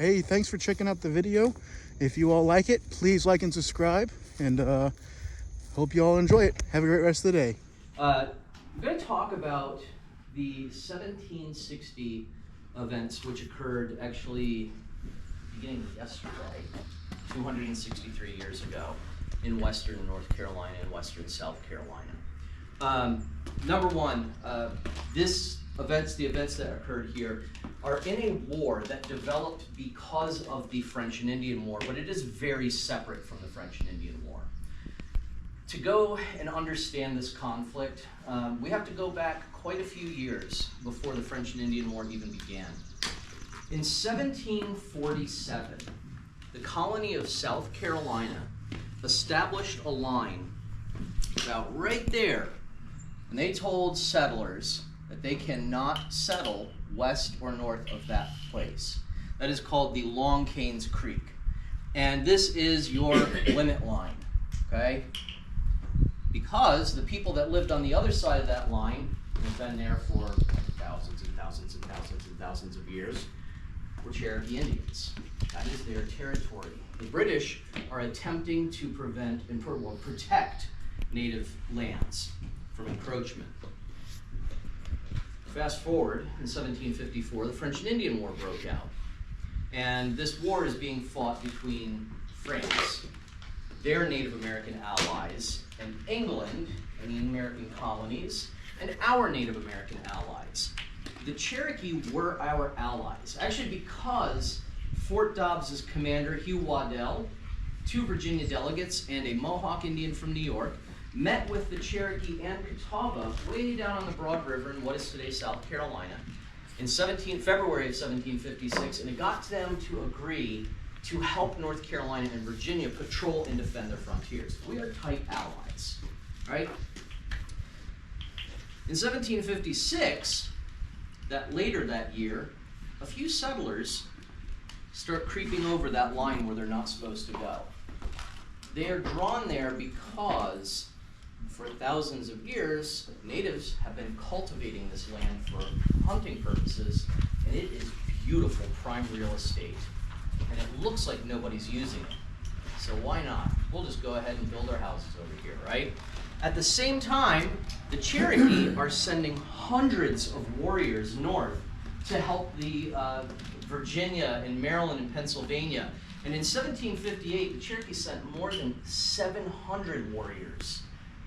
Hey, thanks for checking out the video. If you all like it, please like and subscribe, and hope you all enjoy it. Have a great rest of the day. I'm going to talk about the 1760 events which occurred actually beginning yesterday, 263 years ago, in western North Carolina and western South Carolina. Number one, the events that occurred here are in a war that developed because of the French and Indian War, but it is very separate from the French and Indian War. To go and understand this conflict, we have to go back quite a few years before the French and Indian War even began. In 1747, the colony of South Carolina established a line about right there, and they told settlers that they cannot settle west or north of that place. That is called the Long Canes Creek. And this is your limit line, okay? Because the people that lived on the other side of that line, and have been there for thousands and thousands and thousands and thousands of years, were Cherokee Indians. That is their territory. The British are attempting to prevent and protect native lands from encroachment. Fast forward, in 1754, the French and Indian War broke out. And this war is being fought between France, their Native American allies, and England and the American colonies, and our Native American allies. The Cherokee were our allies, actually because Fort Dobbs's commander, Hugh Waddell, 2 Virginia delegates, and a Mohawk Indian from New York, met with the Cherokee and Catawba way down on the Broad River in what is today South Carolina in February of 1756, and it got them to agree to help North Carolina and Virginia patrol and defend their frontiers. We are tight allies, right? In 1756, later that year, a few settlers start creeping over that line where they're not supposed to go. They are drawn there because for thousands of years, natives have been cultivating this land for hunting purposes, and it is beautiful prime real estate. And it looks like nobody's using it. So why not? We'll just go ahead and build our houses over here, right? At the same time, the Cherokee are sending hundreds of warriors north to help the Virginia and Maryland and Pennsylvania. And in 1758, the Cherokee sent more than 700 warriors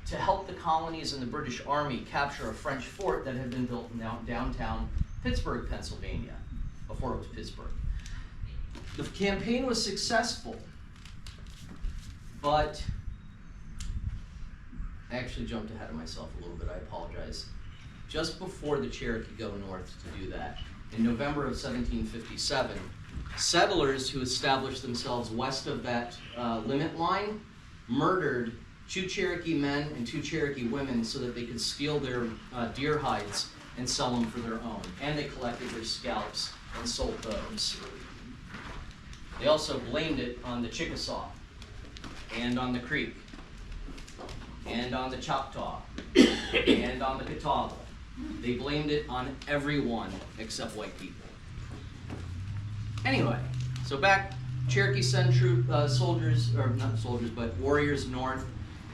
to help the colonies and the British Army capture a French fort that had been built in downtown Pittsburgh, Pennsylvania, before it was Pittsburgh. The campaign was successful, but I actually jumped ahead of myself a little bit, I apologize. Just before the Cherokee go north to do that, in November of 1757, settlers who established themselves west of that limit line murdered 2 Cherokee men and 2 Cherokee women so that they could steal their deer hides and sell them for their own. And they collected their scalps and sold those. They also blamed it on the Chickasaw, and on the Creek, and on the Choctaw, and on the Catawba. They blamed it on everyone except white people. Anyway, so back, Cherokee send soldiers, or not soldiers, but warriors north.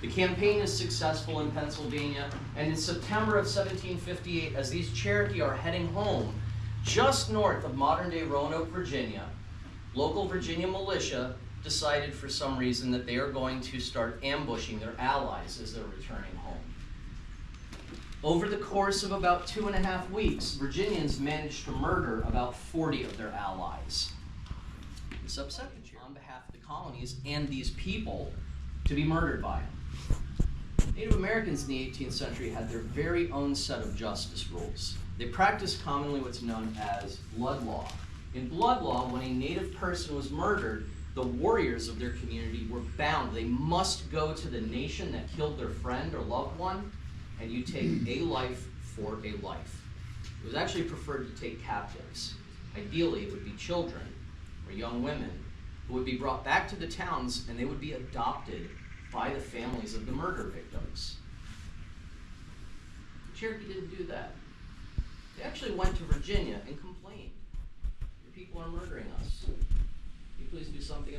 The campaign is successful in Pennsylvania, and in September of 1758, as these Cherokee are heading home, just north of modern-day Roanoke, Virginia, local Virginia militia decided for some reason that they are going to start ambushing their allies as they're returning home. Over the course of about 2.5 weeks, Virginians managed to murder about 40 of their allies. This upset the Cherokee on behalf of the colonies and these people to be murdered by them. Native Americans in the 18th century had their very own set of justice rules. They practiced commonly what's known as blood law. In blood law, when a native person was murdered, the warriors of their community were bound. They must go to the nation that killed their friend or loved one, and you take a life for a life. It was actually preferred to take captives. Ideally, it would be children or young women who would be brought back to the towns, and they would be adopted by the families of the murder victims. The Cherokee didn't do that. They actually went to Virginia and complained. Your people are murdering us.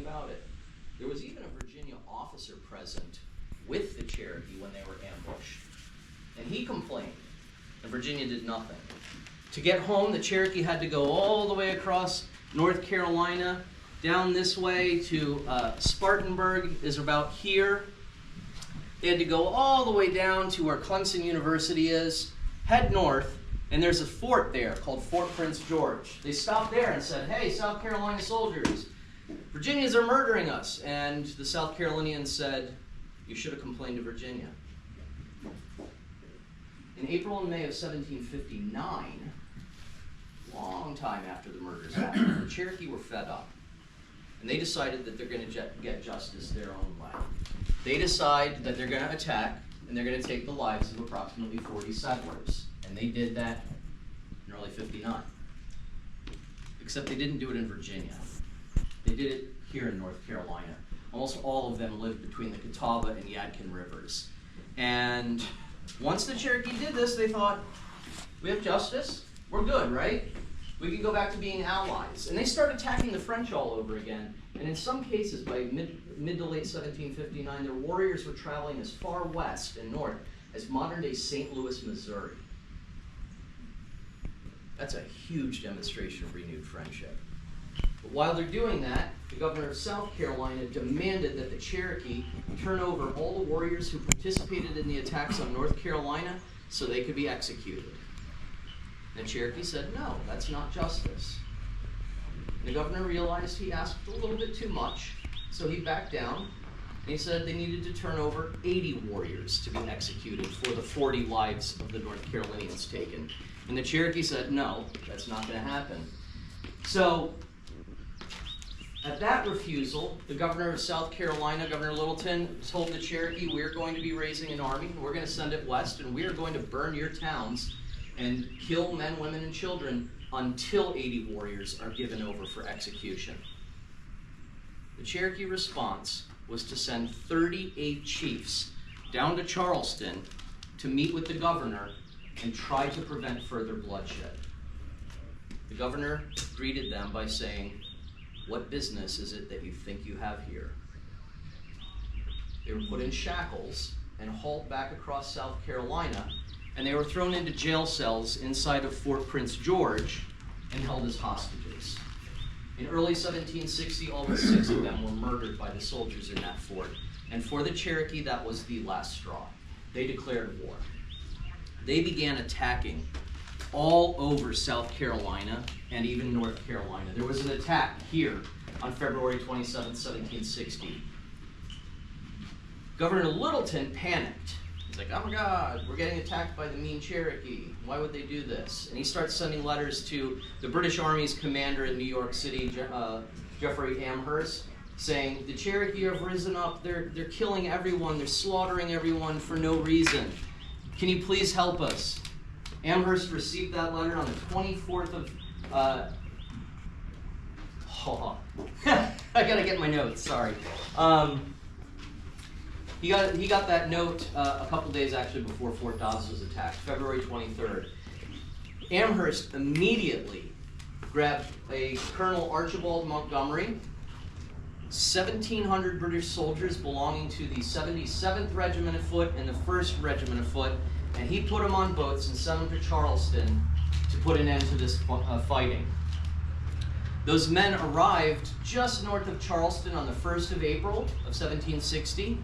about it. There was even a Virginia officer present with the Cherokee when they were ambushed. And he complained, and Virginia did nothing. To get home, the Cherokee had to go all the way across North Carolina, down this way to Spartanburg is about here. They had to go all the way down to where Clemson University is, head north, and there's a fort there called Fort Prince George. They stopped there and said, hey, South Carolina soldiers, Virginians are murdering us. And the South Carolinians said, you should have complained to Virginia. In April and May of 1759, long time after the murders happened, the Cherokee were fed up. And they decided that they're going to get justice their own way. They decide that they're going to attack, and they're going to take the lives of approximately 40 settlers. And they did that in early 59. Except they didn't do it in Virginia. They did it here in North Carolina. Almost all of them lived between the Catawba and Yadkin rivers. And once the Cherokee did this, they thought, we have justice, we're good, right? We can go back to being allies. And they started attacking the French all over again. And in some cases, by mid to late 1759, their warriors were traveling as far west and north as modern-day St. Louis, Missouri. That's a huge demonstration of renewed friendship. But while they're doing that, the governor of South Carolina demanded that the Cherokee turn over all the warriors who participated in the attacks on North Carolina so they could be executed. And the Cherokee said, no, that's not justice. And the governor realized he asked a little bit too much, so he backed down, and he said they needed to turn over 80 warriors to be executed for the 40 lives of the North Carolinians taken. And the Cherokee said, no, that's not going to happen. So, at that refusal, the governor of South Carolina, Governor Littleton, told the Cherokee, we're going to be raising an army, we're going to send it west, and we are going to burn your towns and kill men, women, and children until 80 warriors are given over for execution. The Cherokee response was to send 38 chiefs down to Charleston to meet with the governor and try to prevent further bloodshed. The governor greeted them by saying, what business is it that you think you have here? They were put in shackles and hauled back across South Carolina, and they were thrown into jail cells inside of Fort Prince George and held as hostages. In early 1760, all but 6 of them were murdered by the soldiers in that fort. And for the Cherokee, that was the last straw. They declared war. They began attacking all over South Carolina and even North Carolina. There was an attack here on February 27, 1760. Governor Littleton panicked. He's like, oh my God, we're getting attacked by the mean Cherokee. Why would they do this? And he starts sending letters to the British Army's commander in New York City, Jeffrey Amherst, saying, the Cherokee have risen up, they're killing everyone, they're slaughtering everyone for no reason. Can you please help us? Amherst received that letter on the 24th of, I gotta get my notes, sorry. He got that note a couple days actually before Fort Dobbs was attacked, February 23rd. Amherst immediately grabbed a Colonel Archibald Montgomery, 1,700 British soldiers belonging to the 77th Regiment of Foot and the 1st Regiment of Foot, and he put them on boats and sent them to Charleston to put an end to this fighting. Those men arrived just north of Charleston on the 1st of April of 1760.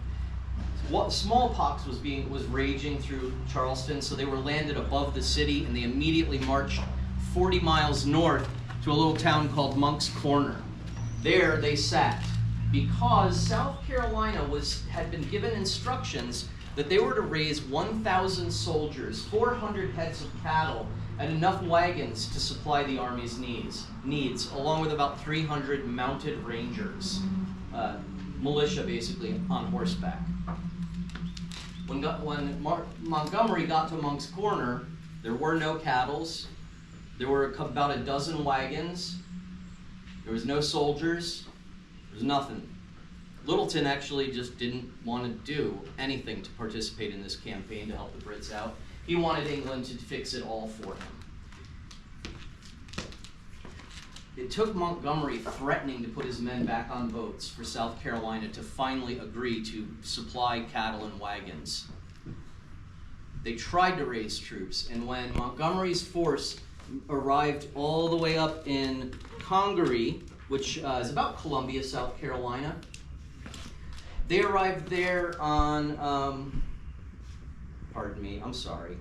Smallpox was raging through Charleston, so they were landed above the city, and they immediately marched 40 miles north to a little town called Monk's Corner. There they sat, because South Carolina had been given instructions that they were to raise 1,000 soldiers, 400 heads of cattle, and enough wagons to supply the Army's needs, along with about 300 mounted rangers, militia basically on horseback. When Montgomery got to Monk's Corner, there were no cattle, there were about a dozen wagons, there was no soldiers, there was nothing. Littleton actually just didn't want to do anything to participate in this campaign to help the Brits out. He wanted England to fix it all for him. It took Montgomery threatening to put his men back on boats for South Carolina to finally agree to supply cattle and wagons. They tried to raise troops, and when Montgomery's force arrived all the way up in Congaree, which is about Columbia, South Carolina, they arrived there on, pardon me, I'm sorry.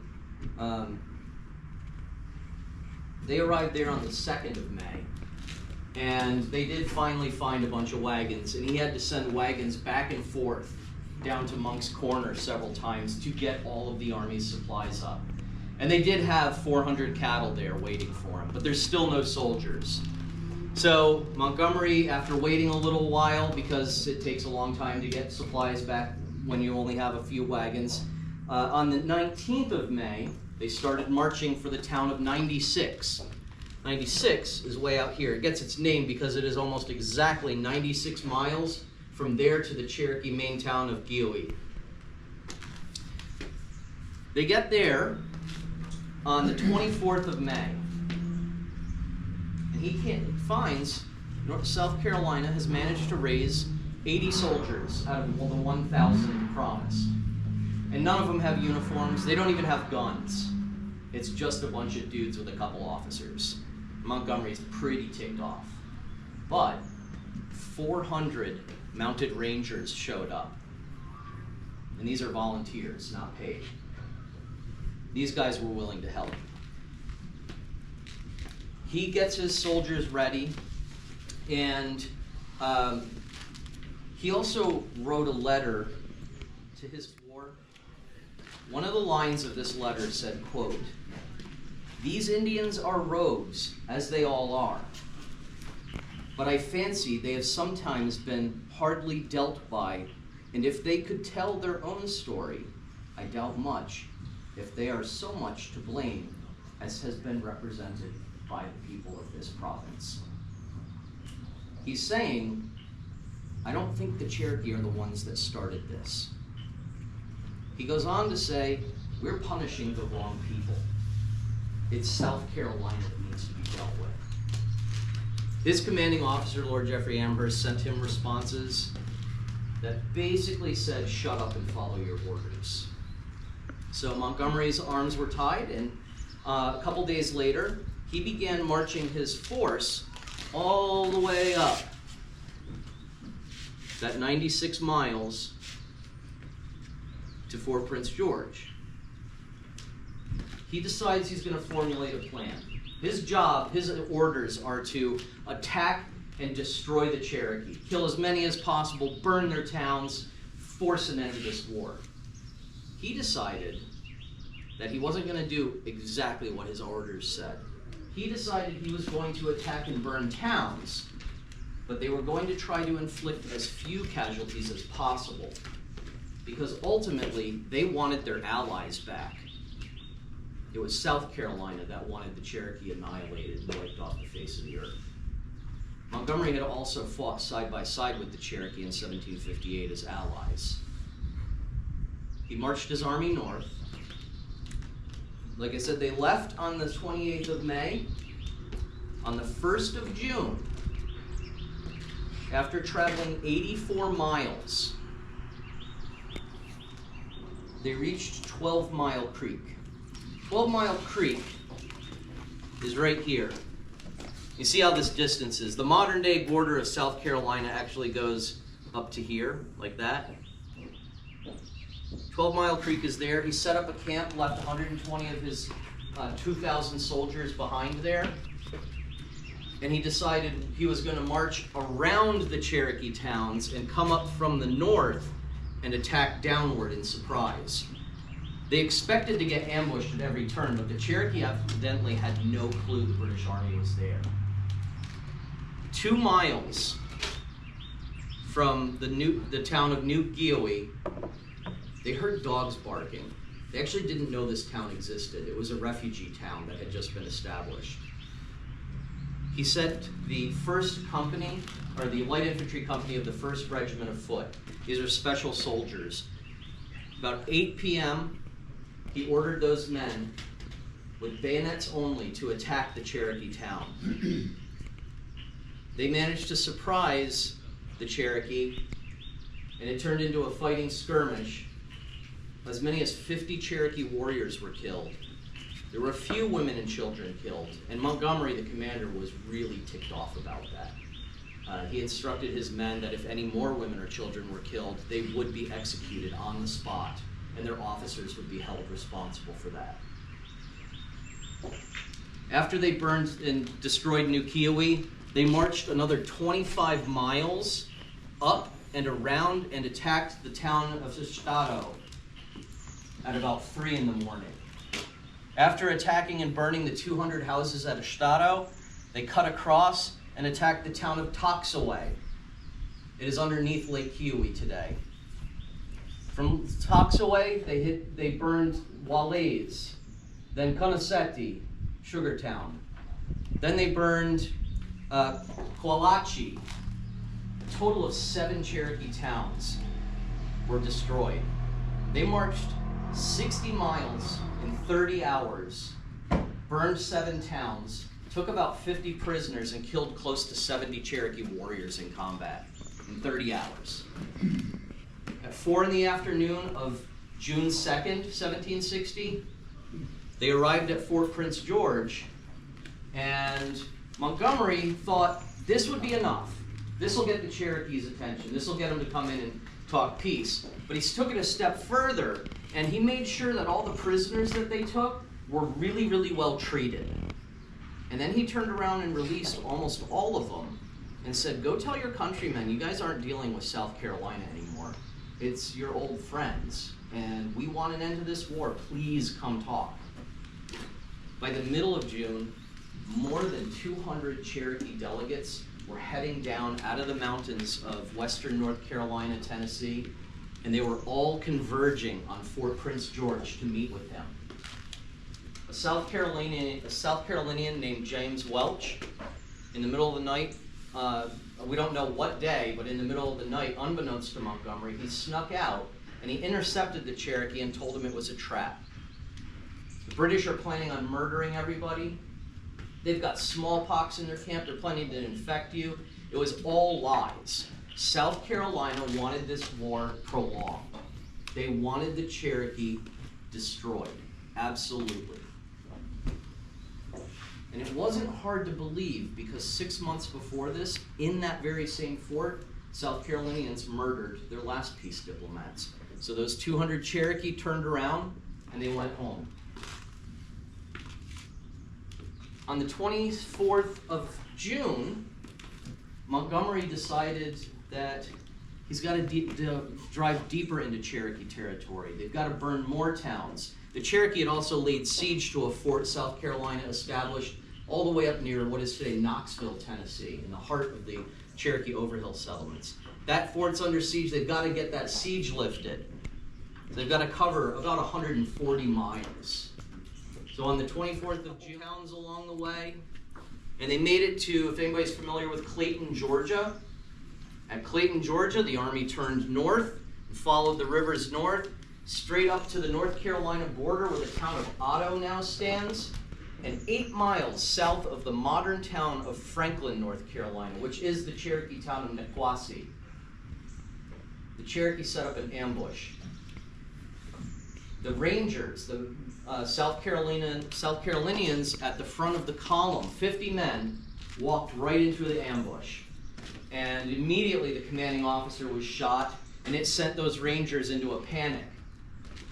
They arrived there on the 2nd of May. And they did finally find a bunch of wagons, and he had to send wagons back and forth down to Monk's Corner several times to get all of the Army's supplies up. And they did have 400 cattle there waiting for him, but there's still no soldiers. So Montgomery, after waiting a little while, because it takes a long time to get supplies back when you only have a few wagons, on the 19th of May, they started marching for the town of 96. 96 is way out here. It gets its name because it is almost exactly 96 miles from there to the Cherokee main town of Gioee. They get there on the 24th of May. And he finds South Carolina has managed to raise 80 soldiers out of the 1,000 promised. And none of them have uniforms. They don't even have guns. It's just a bunch of dudes with a couple officers. Montgomery's pretty ticked off. But 400 mounted rangers showed up. And these are volunteers, not paid. These guys were willing to help. He gets his soldiers ready, and he also wrote a letter to his war. One of the lines of this letter said, quote, "These Indians are rogues, as they all are. But I fancy they have sometimes been hardly dealt by, and if they could tell their own story, I doubt much if they are so much to blame as has been represented by the people of this province." He's saying, I don't think the Cherokee are the ones that started this. He goes on to say, we're punishing the wrong people. It's South Carolina that needs to be dealt with. His commanding officer, Lord Jeffrey Amherst, sent him responses that basically said, shut up and follow your orders. So Montgomery's arms were tied, and a couple days later, he began marching his force all the way up that 96 miles to Fort Prince George. He decides he's going to formulate a plan. His job, his orders are to attack and destroy the Cherokee, kill as many as possible, burn their towns, force an end to this war. He decided that he wasn't going to do exactly what his orders said. He decided he was going to attack and burn towns, but they were going to try to inflict as few casualties as possible, because ultimately they wanted their allies back. It was South Carolina that wanted the Cherokee annihilated and wiped off the face of the earth. Montgomery had also fought side by side with the Cherokee in 1758 as allies. He marched his army north. Like I said, they left on the 28th of May. On the 1st of June, after traveling 84 miles, they reached 12 Mile Creek. 12 Mile Creek is right here. You see how this distance is. The modern day border of South Carolina actually goes up to here, like that. 12 Mile Creek is there. He set up a camp, left 120 of his 2,000 soldiers behind there. And he decided he was going to march around the Cherokee towns and come up from the north and attack downward in surprise. They expected to get ambushed at every turn, but the Cherokee evidently had no clue the British Army was there. 2 miles from the town of New Gioee, they heard dogs barking. They actually didn't know this town existed. It was a refugee town that had just been established. He sent the 1st company, or the light infantry company of the 1st Regiment of Foot. These are special soldiers. About 8 p.m., he ordered those men with bayonets only to attack the Cherokee town. They managed to surprise the Cherokee, and it turned into a fighting skirmish. As many as 50 Cherokee warriors were killed. There were a few women and children killed, and Montgomery, the commander, was really ticked off about that. He instructed his men that if any more women or children were killed, they would be executed on the spot, and their officers would be held responsible for that. After they burned and destroyed New Kiowee, they marched another 25 miles up and around and attacked the town of Estado at about 3 in the morning. After attacking and burning the 200 houses at Estado, they cut across and attacked the town of Toxaway. It is underneath Lake Kiowee today. From Toxaway, they burned Juarez, then Conoseti, Sugar Town. Then they burned Coalachi. A total of 7 Cherokee towns were destroyed. They marched 60 miles in 30 hours, burned 7 towns, took about 50 prisoners, and killed close to 70 Cherokee warriors in combat in 30 hours. At 4 in the afternoon of June 2nd, 1760, they arrived at Fort Prince George, and Montgomery thought this would be enough. This will get the Cherokees' attention. This will get them to come in and talk peace. But he took it a step further, and he made sure that all the prisoners that they took were really, really well treated. And then he turned around and released almost all of them and said, go tell your countrymen, you guys aren't dealing with South Carolina anymore. It's your old friends, and we want an end to this war. Please come talk. By the middle of June, more than 200 Cherokee delegates were heading down out of the mountains of western North Carolina, Tennessee, and they were all converging on Fort Prince George to meet with them. A South Carolinian named James Welch, in the middle of the night, we don't know what day, but in the middle of the night, unbeknownst to Montgomery, he snuck out and he intercepted the Cherokee and told him it was a trap. The British are planning on murdering everybody. They've got smallpox in their camp. They're planning to infect you. It was all lies. South Carolina wanted this war prolonged. They wanted the Cherokee destroyed. Absolutely. And it wasn't hard to believe because 6 months before this, in that very same fort, South Carolinians murdered their last peace diplomats. So those 200 Cherokee turned around and they went home. On the 24th of June, Montgomery decided that he's got to drive deeper into Cherokee territory. They've got to burn more towns. The Cherokee had also laid siege to a fort South Carolina established all the way up near what is today Knoxville, Tennessee, in the heart of the Cherokee Overhill settlements. That fort's under siege. They've got to get that siege lifted. They've got to cover about 140 miles. So on the 24th of June, towns along the way, and they made it to, if anybody's familiar with Clayton, Georgia. At Clayton, Georgia, the army turned north and followed the rivers north, straight up to the North Carolina border where the town of Otto now stands, and 8 miles south of the modern town of Franklin, North Carolina, which is the Cherokee town of Niquosi. The Cherokee set up an ambush. The Rangers, the South Carolinians at the front of the column, 50 men, walked right into the ambush. And immediately the commanding officer was shot, and it sent those Rangers into a panic.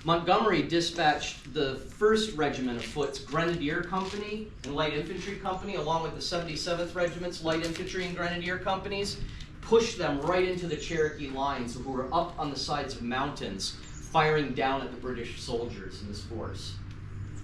Montgomery dispatched the 1st Regiment of Foot's Grenadier Company and Light Infantry Company, along with the 77th Regiment's Light Infantry and Grenadier Companies, pushed them right into the Cherokee lines, who were up on the sides of mountains, firing down at the British soldiers in this force.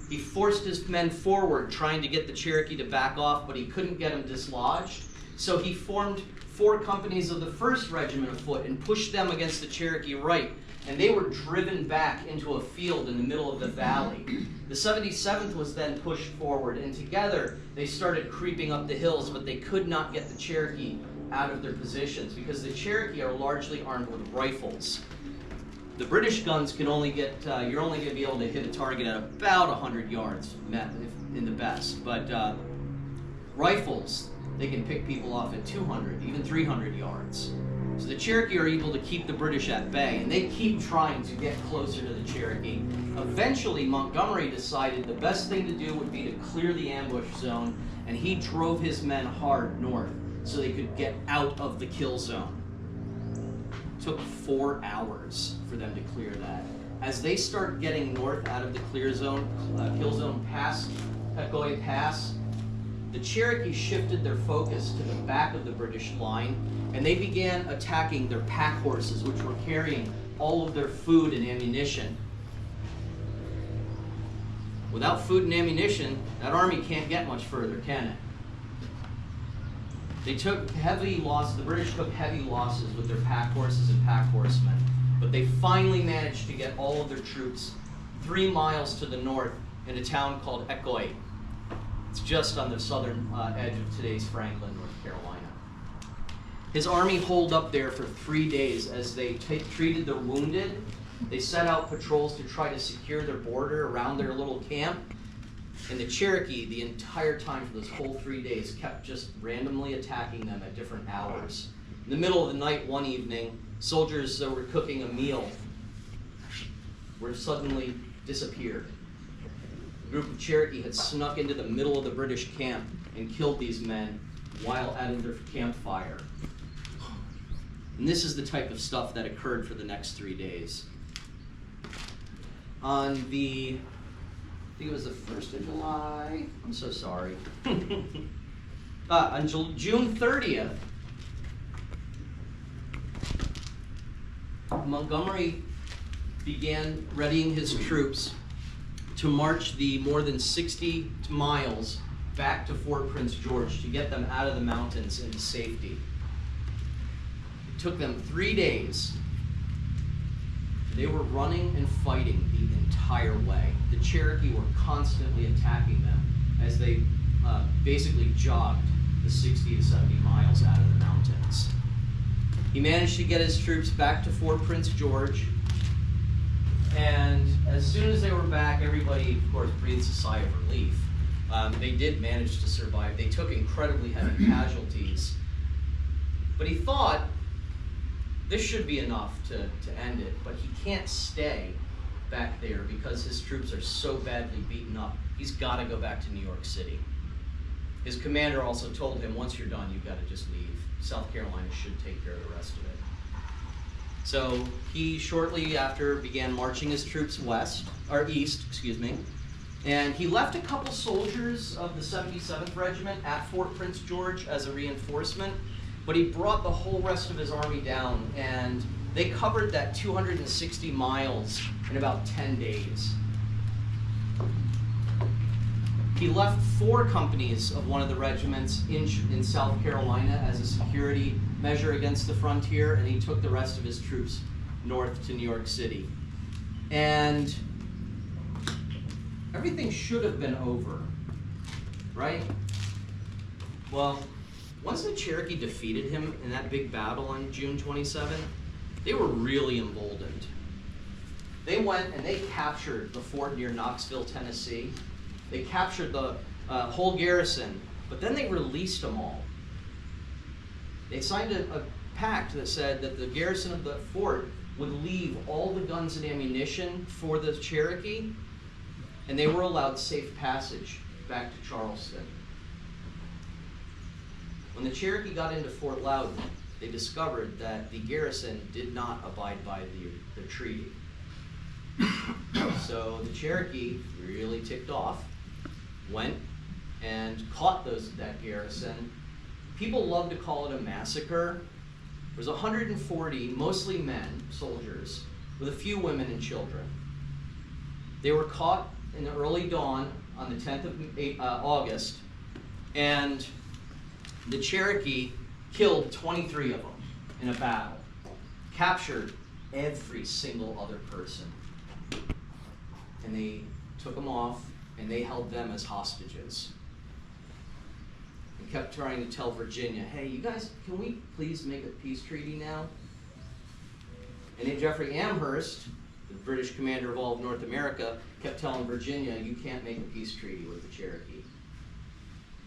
He forced his men forward, trying to get the Cherokee to back off, but he couldn't get them dislodged. So he formed 4 companies of the 1st Regiment of Foot and pushed them against the Cherokee right, and they were driven back into a field in the middle of the valley. The 77th was then pushed forward, and together they started creeping up the hills, but they could not get the Cherokee out of their positions because the Cherokee are largely armed with rifles. The British guns can only get, you're only going to be able to hit a target at about 100 yards in the best, but rifles, they can pick people off at 200, even 300 yards. So the Cherokee are able to keep the British at bay, and they keep trying to get closer to the Cherokee. Eventually, Montgomery decided the best thing to do would be to clear the ambush zone, and he drove his men hard north so they could get out of the kill zone. It took 4 hours for them to clear that. As they start getting north out of the clear zone, kill zone past Ecoy Pass, the Cherokee shifted their focus to the back of the British line, and they began attacking their pack horses, which were carrying all of their food and ammunition. Without food and ammunition, that army can't get much further, can it? They took heavy losses, the British took heavy losses with their pack horses and pack horsemen, but they finally managed to get all of their troops 3 miles to the north in a town called Ecoy. It's just on the southern edge of today's Franklin, North Carolina. His army holed up there for 3 days as they treated the wounded. They set out patrols to try to secure their border around their little camp. And the Cherokee, the entire time for those whole 3 days, kept just randomly attacking them at different hours. In the middle of the night one evening, soldiers that were cooking a meal were suddenly disappeared. A group of Cherokee had snuck into the middle of the British camp and killed these men while at their campfire. And this is the type of stuff that occurred for the next 3 days. On the, I think it was the 1st of July, I'm so sorry. On June 30th, Montgomery began readying his troops to march the more than 60 miles back to Fort Prince George to get them out of the mountains into safety. It took them 3 days. They were running and fighting the entire way. The Cherokee were constantly attacking them as they basically jogged the 60 to 70 miles out of the mountains. He managed to get his troops back to Fort Prince George, and as soon as they were back, everybody, of course, breathed a sigh of relief. They did manage to survive. They took incredibly heavy casualties, but he thought this should be enough to end it, but he can't stay back there because his troops are so badly beaten up. He's got to go back to New York City. His commander also told him, once you're done, you've got to just leave. South Carolina should take care of the rest of it. So he shortly after began marching his troops east, and he left a couple soldiers of the 77th Regiment at Fort Prince George as a reinforcement, but he brought the whole rest of his army down, and they covered that 260 miles in about 10 days. He left 4 companies of one of the regiments in South Carolina as a security measure against the frontier, and he took the rest of his troops north to New York City. And everything should have been over, right? Well, once the Cherokee defeated him in that big battle on June 27th, they were really emboldened. They went and they captured the fort near Knoxville, Tennessee. They captured the whole garrison, but then they released them all. They signed a pact that said that the garrison of the fort would leave all the guns and ammunition for the Cherokee, and they were allowed safe passage back to Charleston. When the Cherokee got into Fort Loudon, they discovered that the garrison did not abide by the treaty. So the Cherokee, really ticked off, went and caught that garrison. People love to call it a massacre. There was 140, mostly men, soldiers, with a few women and children. They were caught in the early dawn on the 10th of August, and the Cherokee killed 23 of them in a battle, captured every single other person, and they took them off and they held them as hostages. And kept trying to tell Virginia, hey, you guys, can we please make a peace treaty now? And then Jeffrey Amherst, the British commander of all of North America, kept telling Virginia, you can't make a peace treaty with the Cherokee.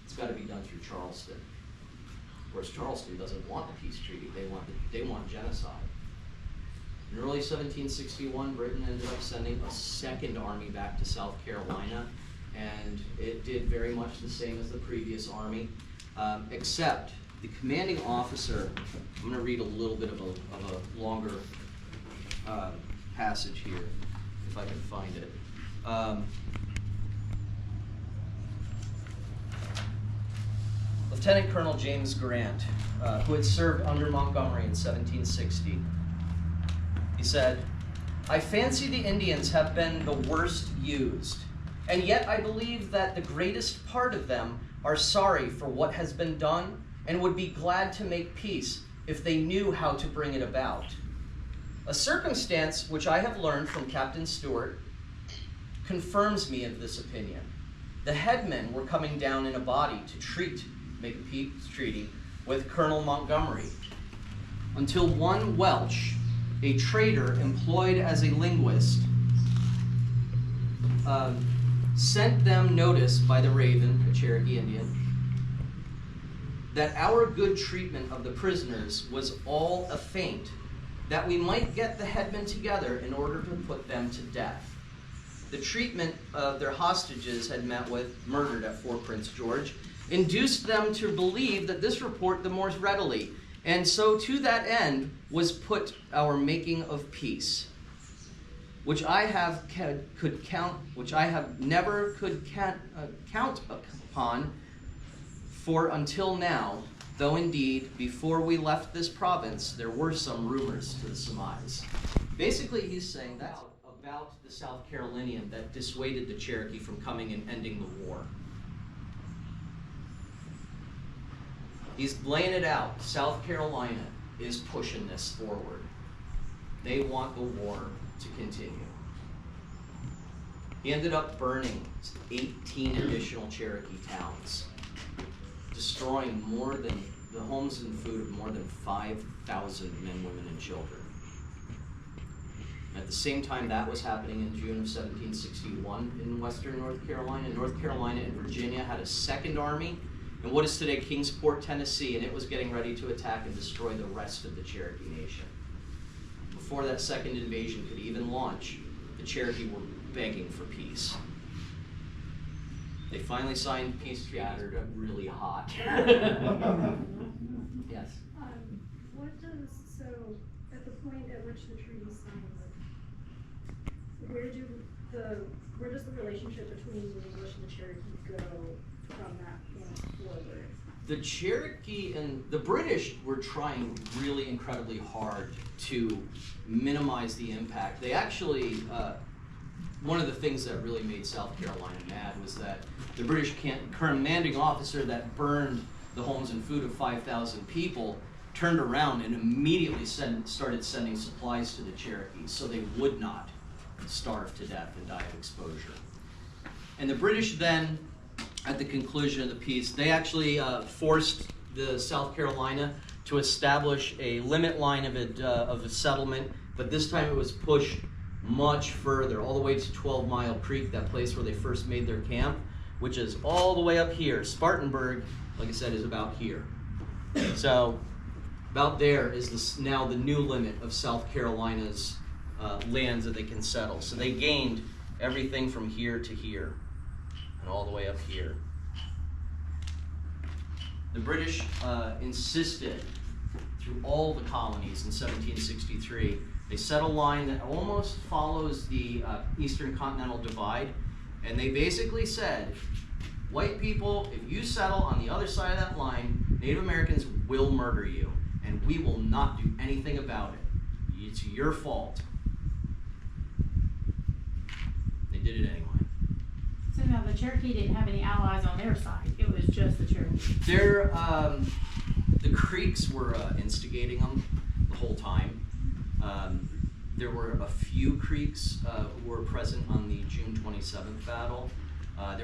It's got to be done through Charleston. course, Charleston doesn't want the peace treaty. They want genocide. In early 1761, Britain ended up sending a second army back to South Carolina, and it did very much the same as the previous army, except the commanding officer. I'm going to read a little bit of a longer passage here, if I can find it. Lieutenant Colonel James Grant, who had served under Montgomery in 1760, he said, "I fancy the Indians have been the worst used, and yet I believe that the greatest part of them are sorry for what has been done and would be glad to make peace if they knew how to bring it about. A circumstance which I have learned from Captain Stewart confirms me in this opinion. The headmen were coming down in a body to make a peace treaty with Colonel Montgomery, until one Welch, a trader employed as a linguist, sent them notice by the Raven, a Cherokee Indian, that our good treatment of the prisoners was all a feint, that we might get the headmen together in order to put them to death. The treatment of their hostages had met with, murdered at Fort Prince George, induced them to believe that this report the more readily, and so to that end was put our making of peace, which I never could count upon for until now, though indeed before we left this province there were some rumors to the surmise." Basically, he's saying that about the South Carolinian that dissuaded the Cherokee from coming and ending the war. He's laying it out. South Carolina is pushing this forward. They want the war to continue. He ended up burning 18 additional Cherokee towns, destroying the homes and food of more than 5,000 men, women, and children. At the same time that was happening in June of 1761 in western North Carolina and Virginia had a second army in what is today Kingsport, Tennessee, and it was getting ready to attack and destroy the rest of the Cherokee Nation. Before that second invasion could even launch, the Cherokee were begging for peace. They finally signed peace treaty. Really hot. Yes. So at the point at which the treaty is signed, where does the relationship between the English and the Cherokee go from that point forward? The Cherokee and the British were trying really incredibly hard to minimize the impact. They actually, one of the things that really made South Carolina mad was that the British commanding officer that burned the homes and food of 5,000 people turned around and immediately started sending supplies to the Cherokees so they would not starve to death and die of exposure. And the British then, at the conclusion of the peace, they actually forced the South Carolina to establish a limit line of a settlement, but this time it was pushed much further, all the way to 12 Mile Creek, that place where they first made their camp, which is all the way up here. Spartanburg, like I said, is about here. So about there is now the new limit of South Carolina's lands that they can settle. So they gained everything from here to here and all the way up here. The British insisted through all the colonies in 1763. They set a line that almost follows the Eastern Continental Divide, and they basically said, white people, if you settle on the other side of that line, Native Americans will murder you, and we will not do anything about it. It's your fault. They did it anyway. So now the Cherokee didn't have any allies on their side. It was just the Cherokee. The Creeks were instigating them the whole time. There were a few Creeks who were present on the June 27th battle. There